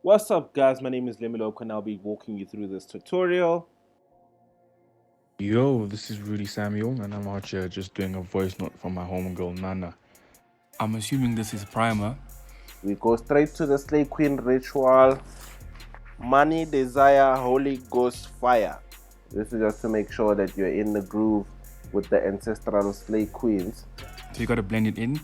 What's up guys, my name is Lemi and I'll be walking you through this tutorial. Yo, this is Rudy Samuel, and I'm out here just doing a voice note for my homegirl Nana. I'm assuming this is primer. We go straight to the Slay Queen ritual. Money, desire, Holy Ghost, fire. This is just to make sure that you're in the groove with the ancestral Slay Queens. So you gotta blend it in.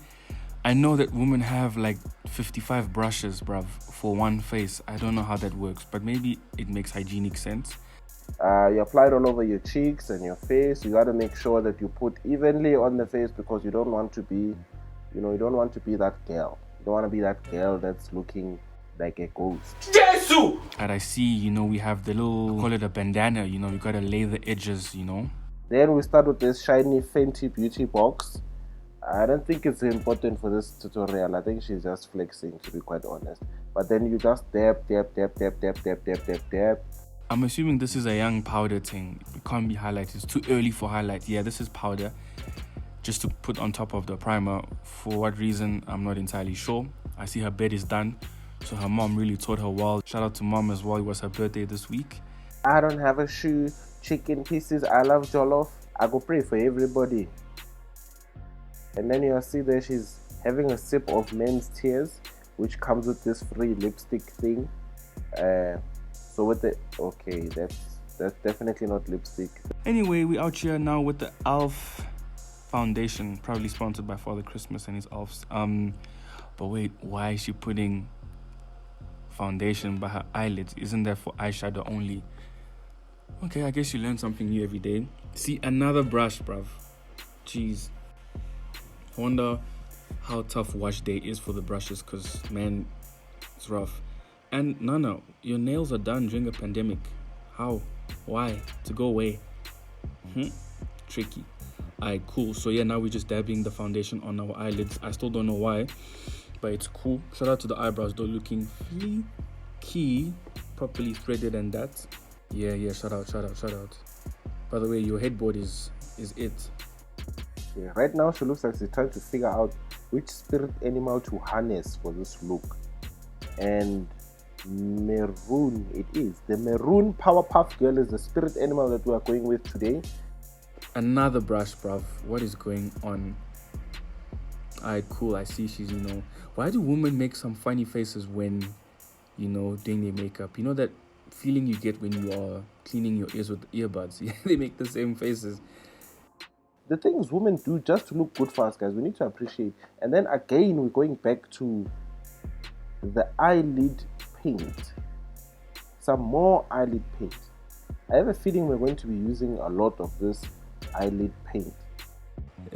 I know that women have like 55 brushes, bruv, for one face. I don't know how that works, but maybe it makes hygienic sense. You apply it all over your cheeks and your face. You got to make sure that you put evenly on the face because you don't want to be, you don't want to be that girl. You don't want to be that girl that's looking like a ghost. Jesus! And I see, we have the little, call it a bandana, you gotta lay the edges, Then we start with this shiny Fenty beauty box. I don't think it's important for this tutorial. I think she's just flexing, to be quite honest. But then you just dab. I'm assuming this is a young powder thing. It can't be highlighted. It's too early for highlight. Yeah, this is powder. Just to put on top of the primer. For what reason, I'm not entirely sure. I see her bed is done. So her mom really taught her well. Shout out to mom as well. It was her birthday this week. I don't have a shoe. Chicken pieces. I love jollof. I go pray for everybody. And then you'll see that she's having a sip of men's tears, which comes with this free lipstick thing. So with the that's definitely not lipstick. Anyway, we out here now with the Elf foundation, probably sponsored by Father Christmas and his elves. But wait, why is she putting foundation by her eyelids? Isn't that for eyeshadow only? Okay, I guess you learn something new every day. See, another brush, bruv. Jeez. I wonder how tough wash day is for the brushes, because man, it's rough. And Nana, your nails are done during a pandemic. How? Why? To go away? Tricky. Alright, cool. So yeah, now we're just dabbing the foundation on our eyelids. I still don't know why, but it's cool. Shout out to the eyebrows though, looking fleeky, properly threaded and that. Yeah, shout out. By the way, your headboard is it. Yeah, right now she looks like she's trying to figure out which spirit animal to harness for this look. And maroon it is. The maroon Powerpuff Girl is the spirit animal that we are going with today. Another brush, bruv. What is going on? Alright, cool. I see she's, Why do women make some funny faces when, doing their makeup? You know that feeling you get when you are cleaning your ears with earbuds? Yeah, they make the same faces. The things women do just to look good for us, guys, we need to appreciate. And then again, we're going back to the eyelid paint. Some more eyelid paint. I have a feeling we're going to be using a lot of this eyelid paint.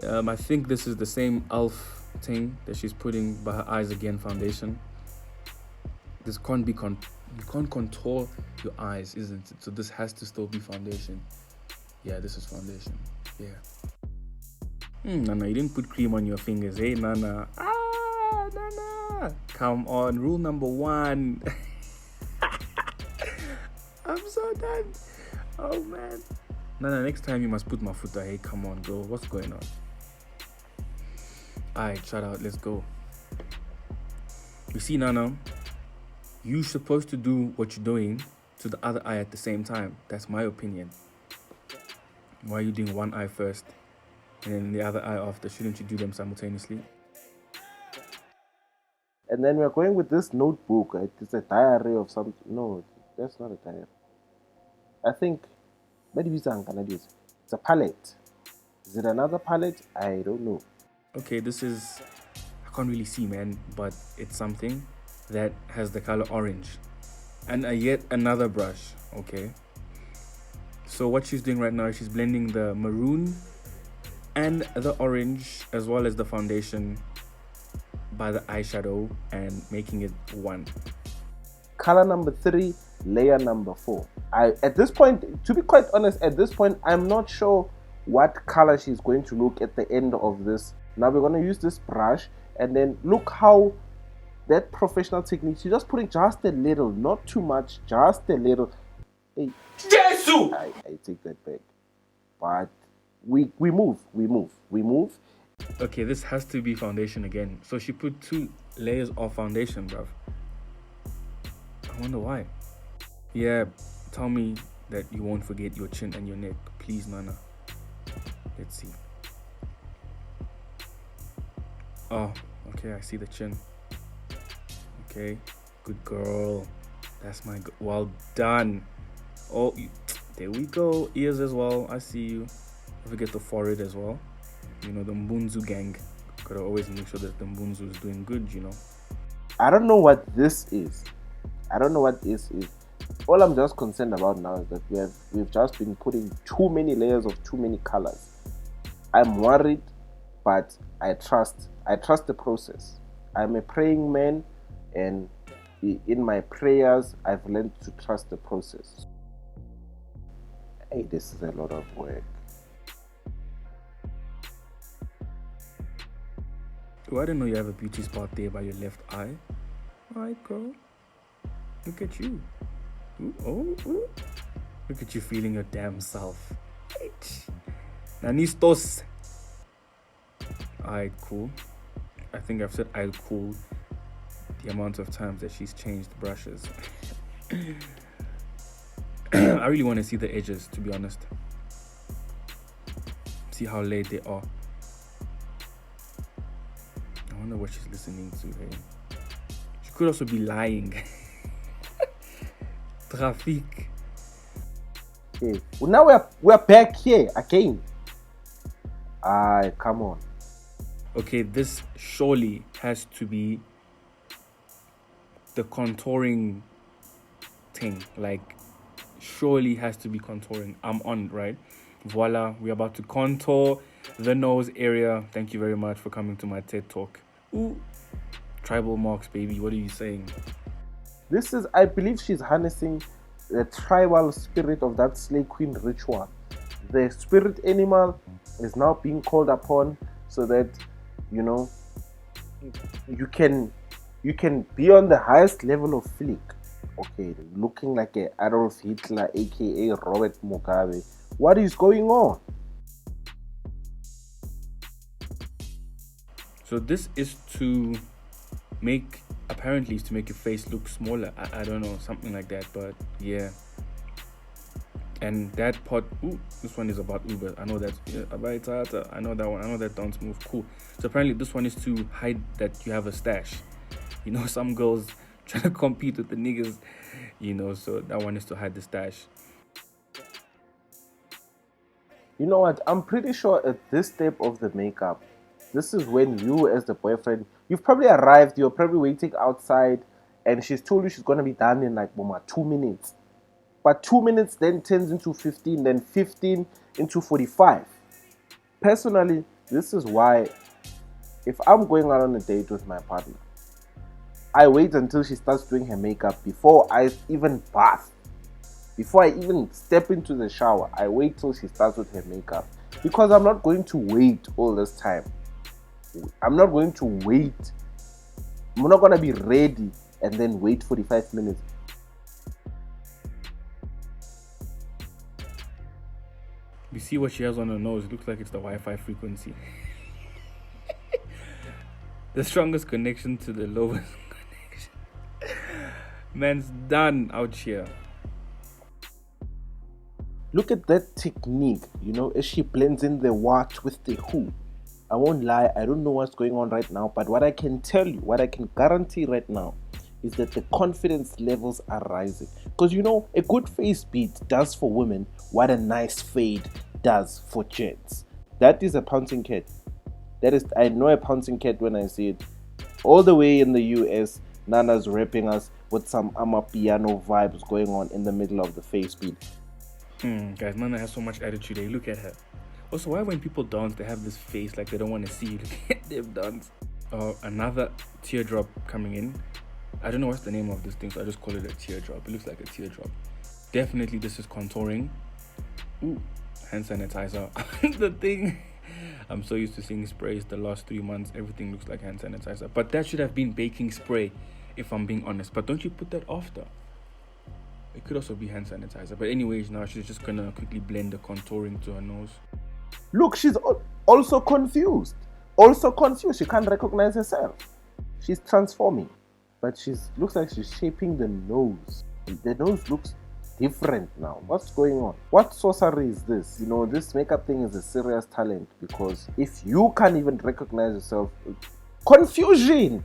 I think this is the same elf thing that she's putting by her eyes again, foundation. This can't be you can't contour your eyes, isn't it? So this has to still be foundation. Yeah, this is foundation. Yeah. Nana, you didn't put cream on your fingers, hey Nana. Nana. Come on, rule number 1. I'm so done. Oh man. Nana, next time you must put my foot there. Hey, come on, girl. What's going on? Alright, shout out. Let's go. You see, Nana, you're supposed to do what you're doing to the other eye at the same time. That's my opinion. Why are you doing one eye first and then the other eye after? Shouldn't you do them simultaneously? And then we're going with this notebook. It's a diary of some. No, that's not a diary. I think maybe it's a palette. Is it another palette? I don't know. Okay, this is, I can't really see, man, but it's something that has the color orange. And yet another brush, okay? So what she's doing right now, she's blending the maroon and the orange as well as the foundation by the eyeshadow and making it one. Color number 3, layer number 4. At this point, to be quite honest, I'm not sure what color she's going to look at the end of this. Now we're going to use this brush and then look how that professional technique, she's just putting just a little, not too much, just a little. Hey, Jesus! I take that back. But we move. Okay, this has to be foundation again. So she put 2 layers of foundation, bruv. I wonder why. Yeah, tell me that you won't forget your chin and your neck. Please, Nana. Let's see. Oh, okay, I see the chin. Okay, good girl. That's my well done. Oh, there we go. Ears as well. I see you. Don't forget the forehead as well. You know, the Mbunzu gang. Gotta always make sure that the Mbunzu is doing good, you know. I don't know what this is. All I'm just concerned about now is that we've just been putting too many layers of too many colors. I'm worried, but I trust the process. I'm a praying man, and in my prayers, I've learned to trust the process. Hey, this is a lot of work. Oh, I didn't know you have a beauty spot there by your left eye. Alright, girl. Look at you. Ooh. Look at you feeling your damn self. Nanistos. Alright, cool. I think I've said I'll cool the amount of times that she's changed brushes. I really want to see the edges, to be honest. See how laid they are. I wonder what she's listening to, hey. She could also be lying. Traffic. Okay. Well, now we're back here again. Come on. Okay, this surely has to be the contouring thing. Like, surely has to be contouring. I'm on, right? Voila, we're about to contour the nose area. Thank you very much for coming to my TED Talk. Ooh, tribal marks, baby. What are you saying? This is, I believe she's harnessing the tribal spirit of that Slay Queen ritual. The spirit animal is now being called upon so that, you know, you can be on the highest level of flick. Okay, looking like a Adolf Hitler, aka Robert Mugabe. What is going on? So this is to make, apparently it's to make your face look smaller. I don't know, something like that, but yeah. And that part, this one is about Uber. I know that. I know that one. I know that dance move. Cool. So apparently this one is to hide that you have a stash. You know, some girls trying to compete with the niggas, you know, so that one is to hide the stash. You know what? I'm pretty sure at this step of the makeup, this is when you as the boyfriend, you've probably arrived, you're probably waiting outside, and she's told you she's going to be done in like 2 minutes. But 2 minutes then turns into 15, then 15 into 45. Personally, this is why if I'm going out on a date with my partner, I wait until she starts doing her makeup before I even bath. Before I even step into the shower, I wait till she starts with her makeup. Because I'm not going to wait all this time. I'm not going to wait. I'm not going to be ready and then wait 45 minutes. You see what she has on her nose? It looks like it's the Wi-Fi frequency. The strongest connection to the lowest connection. Man's done out here. Look at that technique, you know, as she blends in the what with the who. I won't lie, I don't know what's going on right now, but what I can tell you, what I can guarantee right now is that the confidence levels are rising. Because, you know, a good face beat does for women what a nice fade does for gents. That is a pouncing cat. I know a pouncing cat when I see it. All the way in the US, Nana's rapping us with some Amapiano vibes going on in the middle of the face beat. Guys, Nana has so much attitude. Hey, look at her. Also, why when people dance, they have this face like they don't want to see you look at them dance? Another teardrop coming in. I don't know what's the name of this thing, so I just call it a teardrop. It looks like a teardrop. Definitely this is contouring. Ooh, hand sanitizer. The thing. I'm so used to seeing sprays the last 3 months. Everything looks like hand sanitizer. But that should have been baking spray, if I'm being honest. But don't you put that after? It could also be hand sanitizer. But anyways, now she's just gonna quickly blend the contouring to her nose. Look, she's also confused. She can't recognize herself. She's transforming. but she's looks like she's shaping the nose. The nose looks different now. What's going on? What sorcery is this? This makeup thing is a serious talent, because if you can't even recognize yourself, confusion.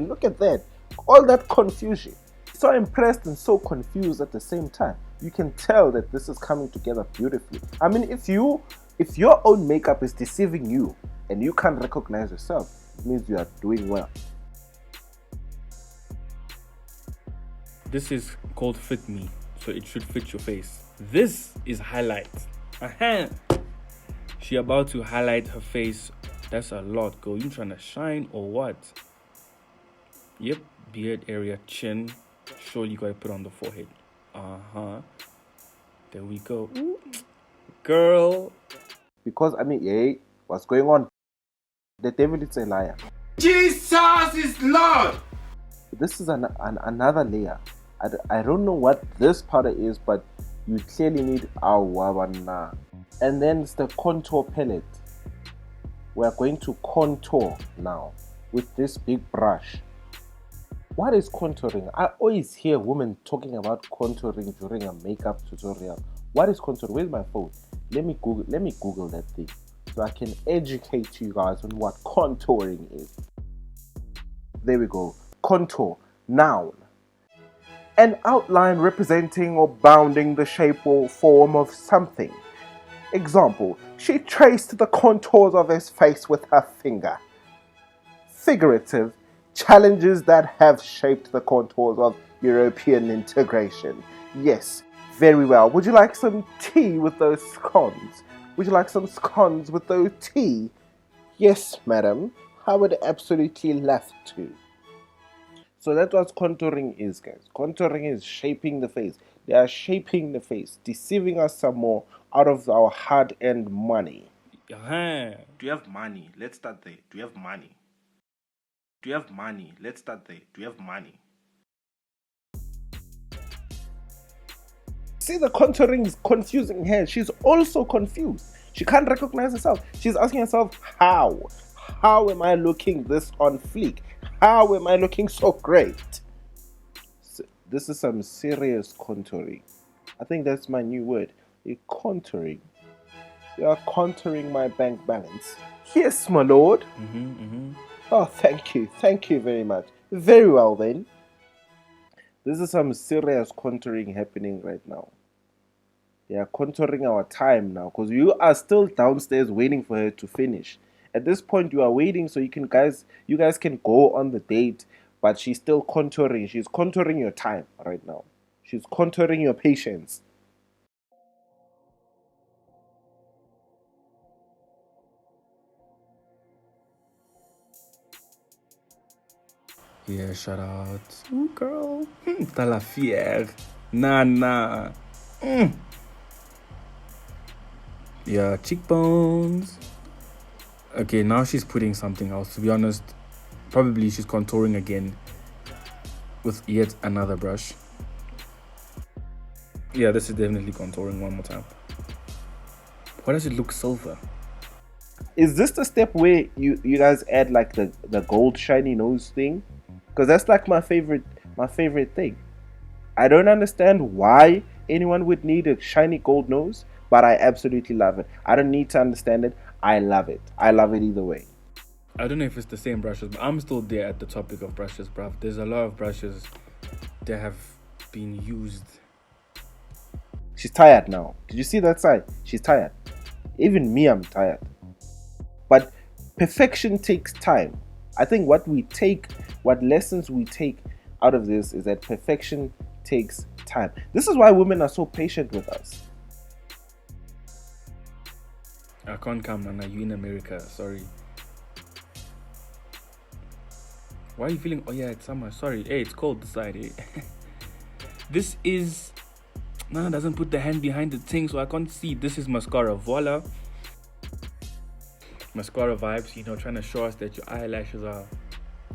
Look at that. All that confusion. So impressed and so confused at the same time. You can tell that this is coming together beautifully. I mean, if your own makeup is deceiving you and you can't recognize yourself, it means you are doing well. This is called Fit Me, so it should fit your face. This is highlight. She about to highlight her face. That's a lot, girl. You trying to shine or what? Yep, beard area, chin. Surely you gotta put on the forehead. There we go. Ooh. Girl. Because, hey, what's going on? The devil is a liar. Jesus is Lord! This is another layer. I don't know what this powder is, but you clearly need awawana. And then it's the contour palette. We are going to contour now with this big brush. What is contouring? I always hear women talking about contouring during a makeup tutorial. What is contouring? Where's my phone? Let me Google that thing so I can educate you guys on what contouring is. There we go. Contour. Noun. An outline representing or bounding the shape or form of something. Example, she traced the contours of his face with her finger. Figurative, challenges that have shaped the contours of European integration. Yes, very well. Would you like some tea with those scones? Would you like some scones with those tea? Yes, madam. I would absolutely love to. So that's what contouring is, guys. Contouring is shaping the face. They are shaping the face, deceiving us some more out of our hard-earned money. Do you have money? Let's start there. Do you have money? Do you have money? Let's start there. Do you have money? See, the contouring is confusing her. She's also confused. She can't recognize herself. She's asking herself, how? How am I looking this on fleek? How am I looking so great? This is some serious contouring. I think that's my new word. You're contouring. You are contouring my bank balance. Yes, my lord. Oh, thank you. Thank you very much. Very well then. This is some serious contouring happening right now. They are contouring our time now, because you are still downstairs waiting for her to finish. At this point, you are waiting so you guys can go on the date, but she's still contouring. She's contouring your time right now. She's contouring your patience. Yeah, shout out. Ooh, girl. T'as la fière. Nah. Yeah, cheekbones. Okay, now she's putting something else. To be honest, probably she's contouring again with yet another brush. Yeah, this is definitely contouring one more time. Why does it look silver? Is this the step where you guys add like the gold shiny nose thing? Because that's like my favorite thing. I don't understand why anyone would need a shiny gold nose, but I absolutely love it. I don't need to understand it. I love it. I love it either way. I don't know if it's the same brushes, but I'm still there at the topic of brushes, bruv. There's a lot of brushes that have been used. She's tired now. Did you see that side? She's tired. Even me, I'm tired. But perfection takes time. I think what lessons we take out of this is that perfection takes time. This is why women are so patient with us. I can't come, Nana. You in America. Sorry. Why are you feeling? Oh yeah, it's summer. Sorry. Hey, it's cold this side. Eh? This is... Nana doesn't put the hand behind the thing, so I can't see. This is mascara. Voila. Mascara vibes. Trying to show us that your eyelashes are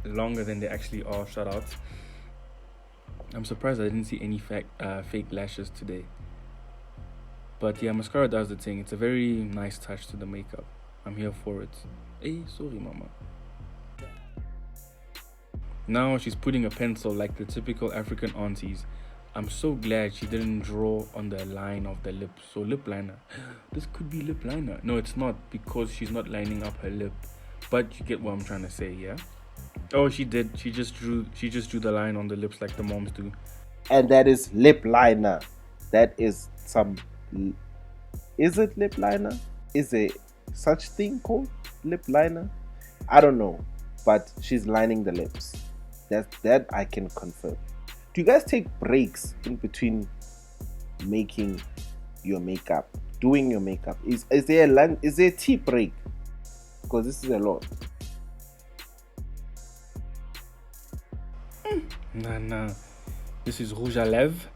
longer than they actually are. Shout out. I'm surprised I didn't see any fake lashes today. But yeah, mascara does the thing. It's a very nice touch to the makeup. I'm here for it. Hey, sorry, mama. Now she's putting a pencil like the typical African aunties. I'm so glad she didn't draw on the line of the lip. So lip liner. This could be lip liner. No, it's not, because she's not lining up her lip. But you get what I'm trying to say, yeah? Oh, she did. She just drew the line on the lips like the moms do. And that is lip liner. That is some... Is it lip liner? Is there such thing called lip liner? I don't know. But she's lining the lips. That I can confirm. Do you guys take breaks in between making your makeup, doing your makeup? Is there a tea break? Because this is a lot. Nah. This is rouge à lèvres.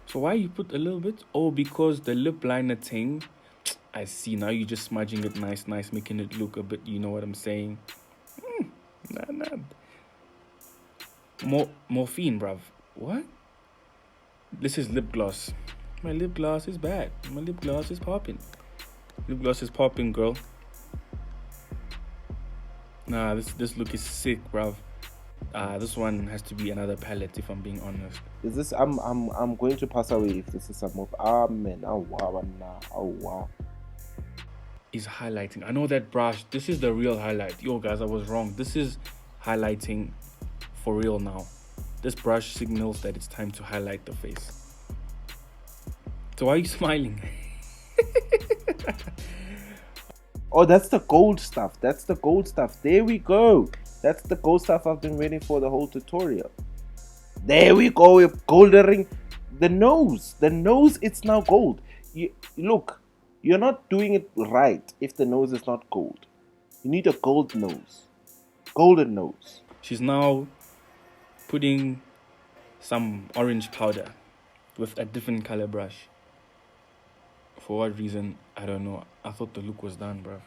So why you put a little bit? Oh, because the lip liner thing. I see. Now you're just smudging it nice, making it look a bit, you know what I'm saying? Nah. Morphine, bruv. What? This is lip gloss. My lip gloss is bad. My lip gloss is popping. Lip gloss is popping, girl. Nah, this look is sick, bruv. This one has to be another palette, if I'm being honest. Is this? I'm going to pass away if this is a move. Amen. Oh wow. Is highlighting. I know that brush. This is the real highlight. Yo, guys, I was wrong. This is highlighting for real now. This brush signals that it's time to highlight the face. So why are you smiling? Oh, that's the gold stuff. There we go. That's the gold stuff I've been waiting for the whole tutorial. There we go. We're goldering the nose. It's now gold. Look, you're not doing it right if the nose is not gold. You need a gold nose. Golden nose. She's now putting some orange powder with a different color brush. For what reason? I don't know. I thought the look was done, bruv.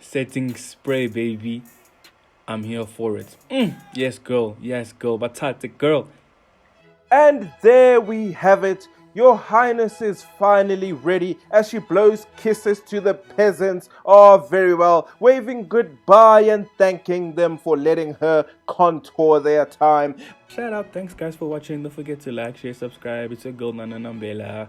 Setting spray, baby. I'm here for it. Yes, girl. Batate, girl. And there we have it. Your Highness is finally ready as she blows kisses to the peasants. Oh, very well. Waving goodbye and thanking them for letting her contour their time. Shout out. Thanks, guys, for watching. Don't forget to like, share, subscribe. It's your girl, Nambela.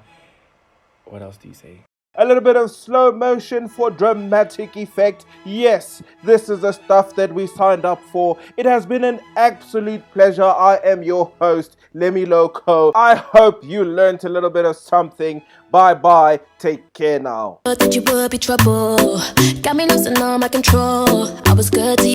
What else do you say? A little bit of slow motion for dramatic effect. Yes, this is the stuff that we signed up for. It has been an absolute pleasure. I am your host, Lemi Loco. I hope you learned a little bit of something. Bye. Take care now. Thought that you would be trouble. Got me losing all my control. I was good to you.